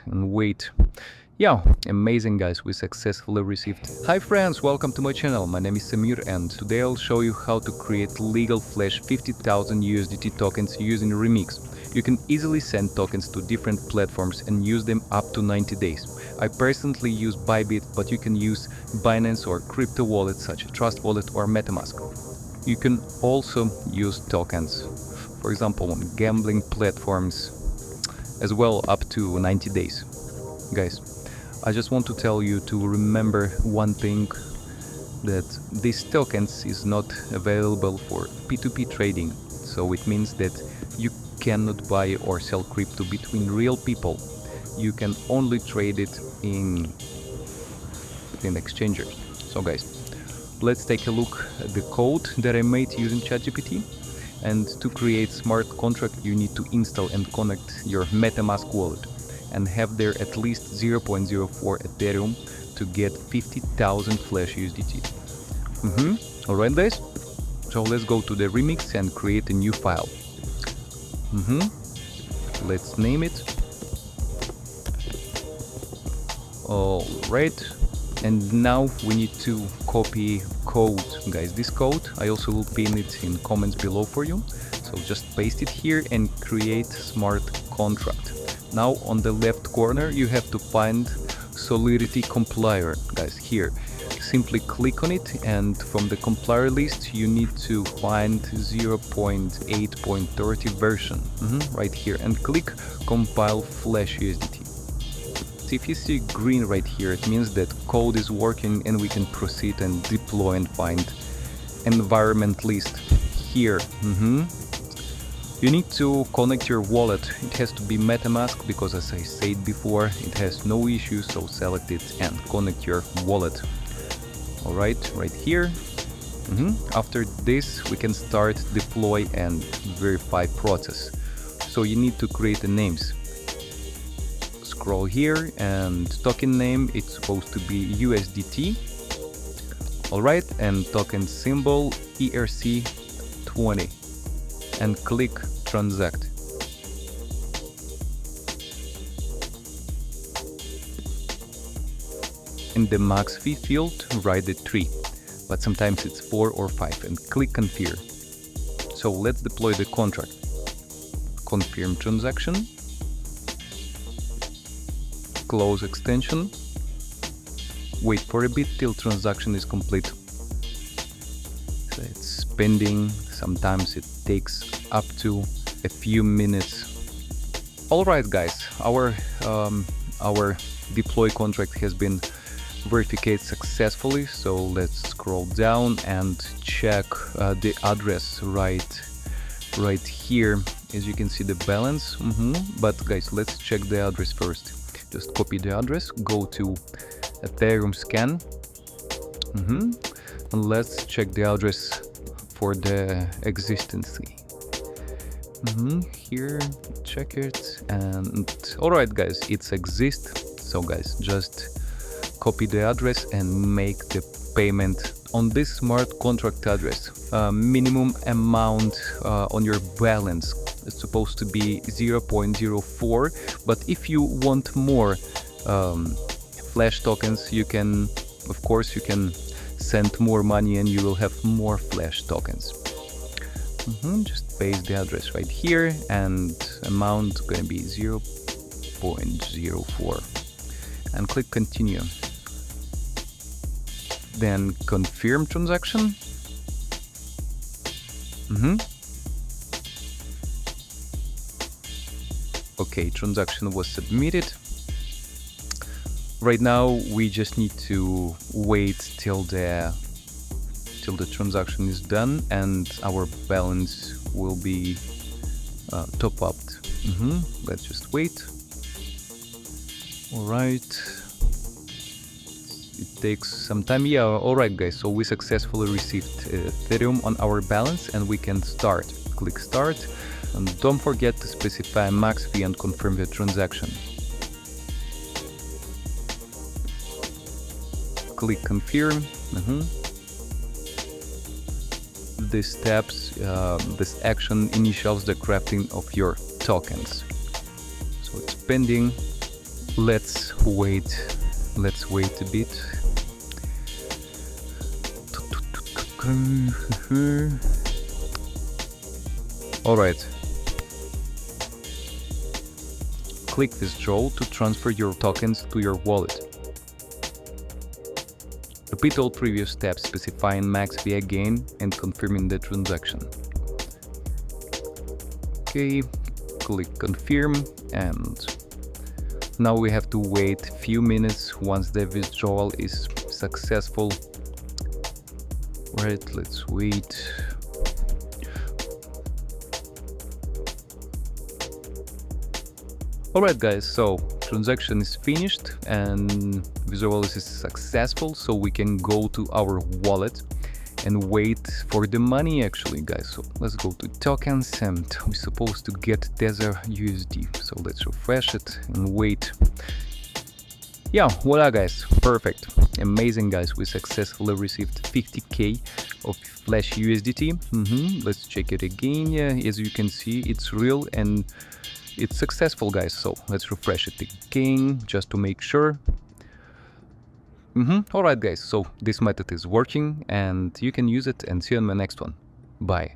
and wait. Yeah, amazing guys, we successfully received. Hi friends, welcome to my channel. My name is Samir and today I'll show you how to create legal Flash 50,000 USDT tokens using Remix. You can easily send tokens to different platforms and use them up to 90 days. I personally use Bybit, but you can use Binance or crypto wallets such as Trust Wallet or MetaMask. You can also use tokens, for example on gambling platforms, as well up to 90 days. Guys, I just want to tell you to remember one thing, that these tokens is not available for P2P trading, so it means that you cannot buy or sell crypto between real people. You can only trade it in exchangers. So guys, let's take a look at the code that I made using ChatGPT. And to create smart contract, you need to install and connect your MetaMask wallet and have there at least 0.04 Ethereum to get 50,000 Flash USDT. Alright guys, so let's go to the Remix and create a new file. Let's name it. Alright, and now we need to copy code, guys. This code I also will pin it in comments below for you, so just paste it here and create smart contract. Now on the left corner you have to find Solidity compiler, guys. Here simply click on it, and from the compiler list you need to find 0.8.30 version right here and click compile Flash USDT. If you see green right here, it means that code is working and we can proceed and deploy and find environment list here. You need to connect your wallet. It has to be MetaMask because, as I said before, it has no issues, so select it and connect your wallet. Alright, right here. After this we can start deploy and verify process. So you need to create the names. Scroll here and token name, it's supposed to be USDT. Alright, and token symbol ERC20 and click transact. In the max fee field write the 3, but sometimes it's 4 or 5 and click confirm. So let's deploy the contract. Confirm transaction. Close extension. Wait for a bit till transaction is complete. So it's pending. Sometimes it takes up to a few minutes. Alright guys, our deploy contract has been verified successfully, so let's scroll down and check the address right here. As you can see the balance, but guys, let's check the address first. Just copy the address, go to Ethereum scan, and let's check the address for the existence. Here, check it, and alright guys, it's exists. So guys, just copy the address and make the payment on this smart contract address. Minimum amount on your balance is supposed to be 0.04, but if you want more Flash tokens, you can, of course, you can send more money and you will have more Flash tokens. Just paste the address right here and amount gonna be 0.04 and click continue. Then confirm transaction. Okay, transaction was submitted. Right now we just need to wait till the transaction is done and our balance will be top up. Let's just wait. Alright, it takes some time. Yeah, alright guys, so we successfully received Ethereum on our balance and we can start. Click start and don't forget to specify max fee and confirm the transaction. Click confirm. This steps, this action initials the crafting of your tokens. So it's pending. Let's wait a bit. Alright. Click withdraw to transfer your tokens to your wallet. Repeat all previous steps specifying max fee again and confirming the transaction. Okay, click confirm, and now we have to wait a few minutes once the withdrawal is successful. Right, let's wait. Alright guys, so transaction is finished and withdrawal is successful, so we can go to our wallet and wait for the money actually, guys. So let's go to tokens and we're supposed to get Tether USD. So let's refresh it and wait. Yeah, voila guys, perfect. Amazing guys, we successfully received 50k of Flash USDT. Let's check it again. Yeah, as you can see, it's real and it's successful guys. So let's refresh it again just to make sure. Alright guys, so this method is working and you can use it, and see you on my next one. Bye.